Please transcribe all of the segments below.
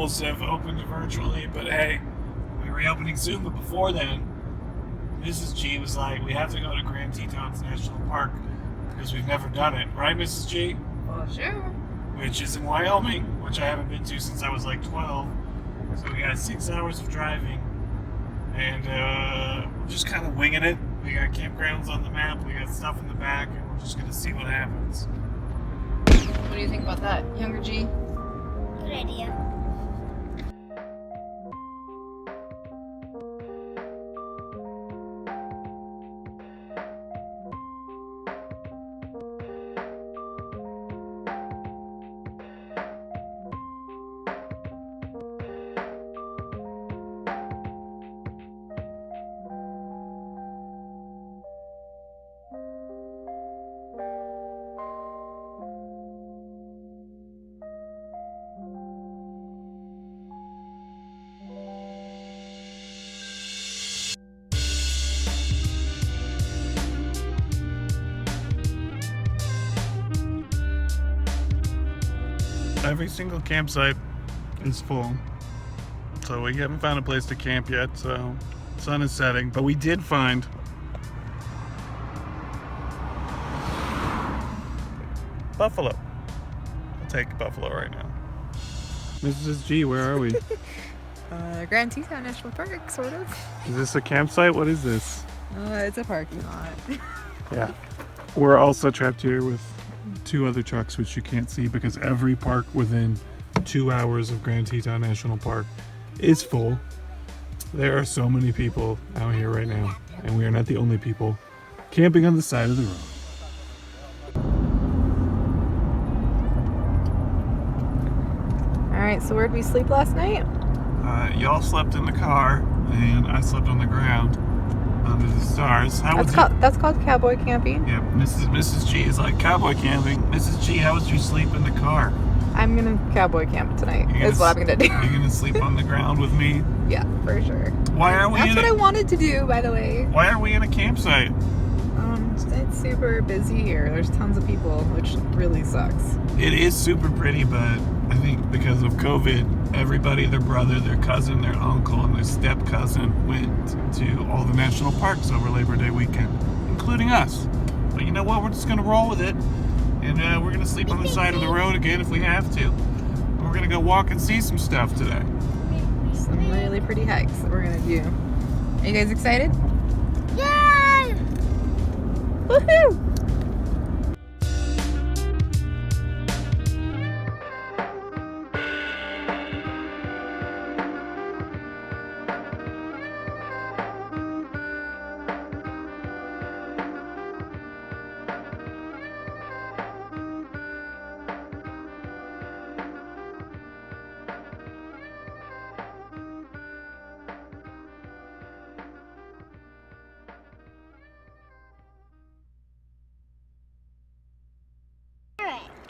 schools have opened virtually, but hey, we're reopening soon. But before then, Mrs. G was like, we have to go to Grand Tetons National Park because we've never done it. Right, Mrs. G? Well, sure. Which is in Wyoming, which I haven't been to since I was like 12. So we got 6 hours of driving. And we're just kind of winging it. We got campgrounds on the map, we got stuff in the back, and we're just going to see what happens. What do you think about that, younger G? Good idea. Every single campsite is full, so we haven't found a place to camp yet. So sun is setting, but we did find buffalo. I'll take buffalo right now. Mrs. G, where are we? Grand Teton National Park, sort of. Is this a campsite? What is this? It's a parking lot. Yeah, we're also trapped here with 2 other trucks, which you can't see because every park within 2 hours of Grand Teton National Park is full. There are so many people out here right now, and we are not the only people camping on the side of the road. Alright, so where'd we sleep last night? Y'all slept in the car, and I slept on the ground under the stars. That's called cowboy camping. Yeah, Mrs. G is like cowboy camping. Mrs. G, how would you sleep in the car? I'm gonna cowboy camp tonight. Is what I'm gonna do. You're gonna sleep on the ground with me? Yeah, for sure. Why are we? That's what I wanted to do, by the way. Why are we in a campsite? It's super busy here. There's tons of people, which really sucks. It is super pretty, but I think because of COVID, everybody, their brother, their cousin, their uncle, and their step cousin went to all the national parks over Labor Day weekend, including us. But you know what? We're just gonna roll with it, and we're gonna sleep on the side of the road again if we have to. And we're gonna go walk and see some stuff today. Some really pretty hikes that we're gonna do. Are you guys excited? Yay! Woohoo!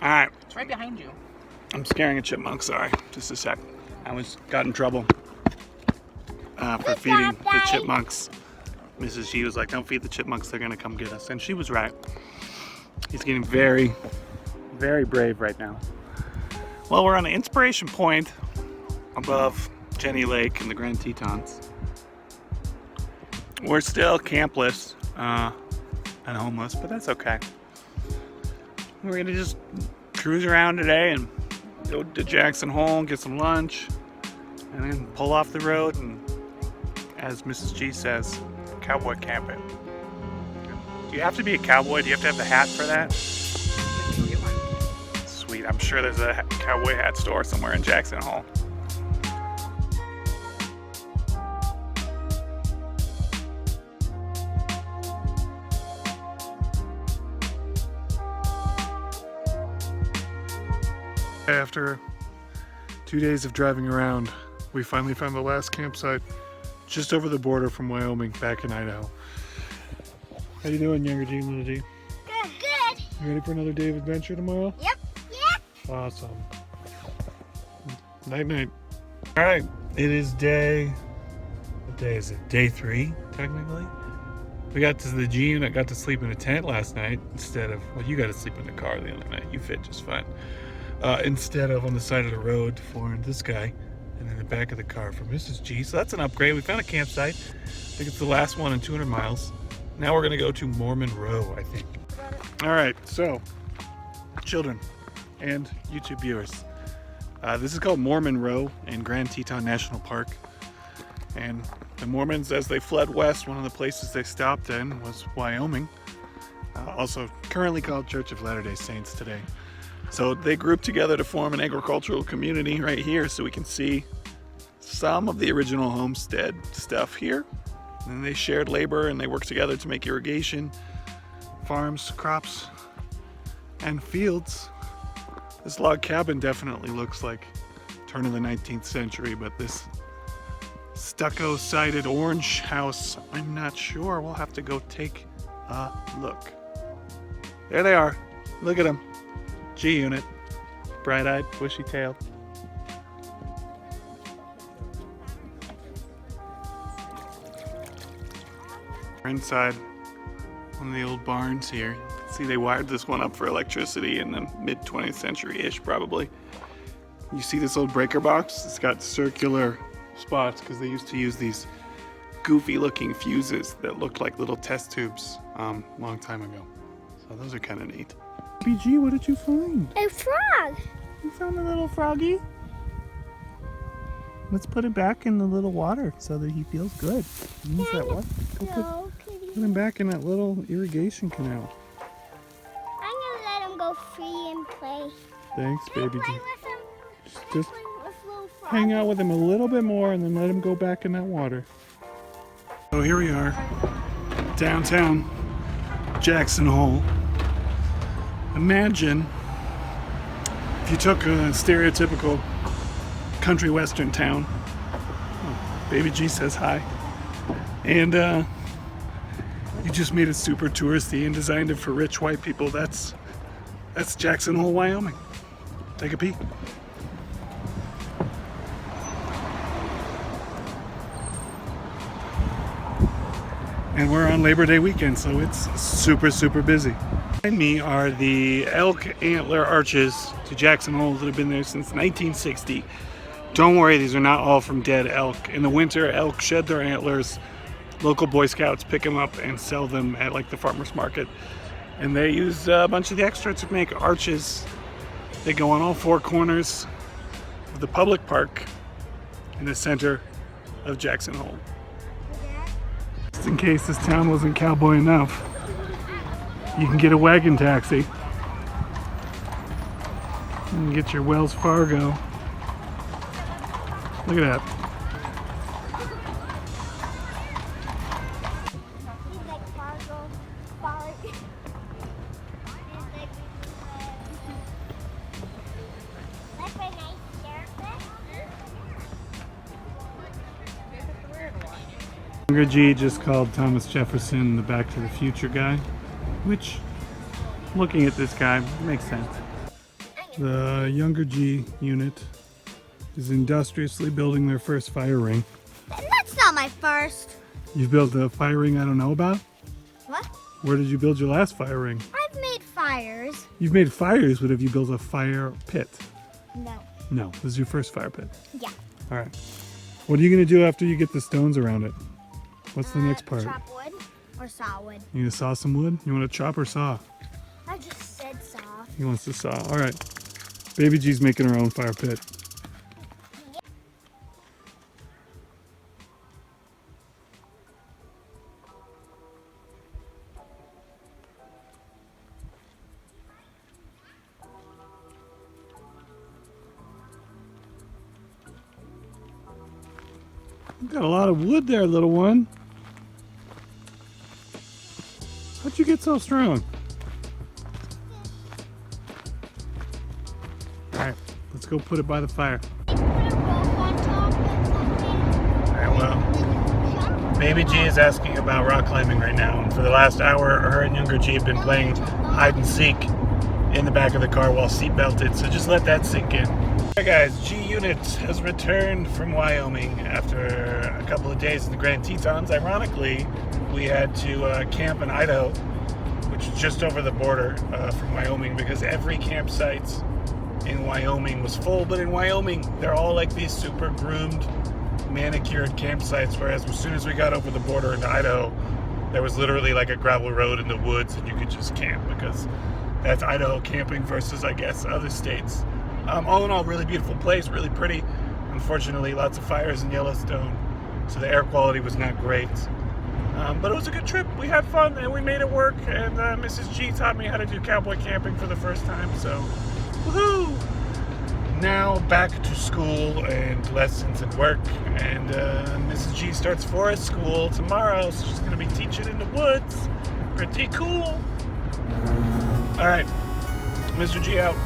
All right. It's right behind you. I'm scaring a chipmunk, sorry. Just a sec. I got in trouble for feeding the chipmunks. Mrs. G was like, don't feed the chipmunks, they're gonna come get us. And she was right. He's getting very, very brave right now. Well, we're on an inspiration point above Jenny Lake in the Grand Tetons. We're still campless and homeless, but that's okay. We're gonna just cruise around today and go to Jackson Hole, get some lunch, and then pull off the road and, as Mrs. G says, cowboy camping. Do you have to be a cowboy? Do you have to have the hat for that? Sweet, I'm sure there's a cowboy hat store somewhere in Jackson Hole. After 2 days of driving around, we finally found the last campsite just over the border from Wyoming, back in Idaho. How you doing, younger G, little G? Good. You ready for another day of adventure tomorrow? Yep. Yeah. Awesome. Night night. All right, it is what day is it? Day 3, technically. We got to the G unit, got to sleep in a tent last night instead of, well, you got to sleep in the car the other night. You fit just fine. Instead of on the side of the road for this guy. And in the back of the car for Mrs. G. So that's an upgrade. We found a campsite. I think it's the last one in 200 miles. Now we're gonna go to Mormon Row, I think. All right, so children and YouTube viewers. This is called Mormon Row in Grand Teton National Park. And the Mormons, as they fled west, one of the places they stopped in was Wyoming. Also currently called Church of Latter-day Saints today. So they grouped together to form an agricultural community right here, so we can see some of the original homestead stuff here. And they shared labor and they worked together to make irrigation, farms, crops, and fields. This log cabin definitely looks like turn of the 19th century, but this stucco-sided orange house, I'm not sure. We'll have to go take a look. There they are. Look at them. G-unit. Bright-eyed, bushy-tailed. We're inside one of the old barns here. See, they wired this one up for electricity in the mid-20th century-ish, probably. You see this old breaker box? It's got circular spots because they used to use these goofy-looking fuses that looked like little test tubes a long time ago. So those are kind of neat. BG, what did you find? A frog. You found a little froggy? Let's put it back in the little water so that he feels good. He needs that water. Go put him back in that little irrigation canal. I'm gonna let him go free and play. Thanks, baby G. Play with him. Just Play with little frog. hang out with him a little bit more and then let him go back in that water. So here we are, downtown Jackson Hole. Imagine if you took a stereotypical country western town. Oh, baby G says hi. And you just made it super touristy and designed it for rich white people. That's Jackson Hole, Wyoming. Take a peek. And we're on Labor Day weekend, so it's super, super busy. Behind me are the elk antler arches to Jackson Hole that have been there since 1960. Don't worry, these are not all from dead elk. In the winter, elk shed their antlers. Local Boy Scouts pick them up and sell them at like the farmer's market. And they use a bunch of the extra to make arches. They go on all four corners of the public park in the center of Jackson Hole. Just in case this town wasn't cowboy enough, you can get a wagon taxi. You can get your Wells Fargo. Look at that. Younger G just called Thomas Jefferson the Back to the Future guy, which, looking at this guy, makes sense. The younger G unit is industriously building their first fire ring. That's not my first. You built a fire ring I don't know about? What? Where did you build your last fire ring? I've made fires. You've made fires, but have you built a fire pit? No. No, this is your first fire pit. Yeah. All right. What are you going to do after you get the stones around it? What's the next part? Chop wood or saw wood. You going to saw some wood? You want to chop or saw? I just said saw. He wants to saw. All right. Baby G's making her own fire pit. You got a lot of wood there, little one. How'd you get so strong? Alright, let's go put it by the fire. Alright, well, Baby G is asking about rock climbing right now. And for the last hour, her and younger G have been playing hide and seek in the back of the car while seat belted, so just let that sink in. Hey guys, G Unit has returned from Wyoming after a couple of days in the Grand Tetons. Ironically, we had to camp in Idaho, which is just over the border from Wyoming, because every campsite in Wyoming was full, but in Wyoming, they're all like these super groomed, manicured campsites, whereas as soon as we got over the border into Idaho, there was literally like a gravel road in the woods and you could just camp, because that's Idaho camping versus, I guess, other states. All in all, really beautiful place, really pretty. Unfortunately, lots of fires in Yellowstone, so the air quality was not great. But it was a good trip. We had fun and we made it work, and Mrs. G taught me how to do cowboy camping for the first time, so woohoo! Now back to school and lessons and work, and Mrs. G starts forest school tomorrow, so she's going to be teaching in the woods. Pretty cool. Alright, Mr. G out.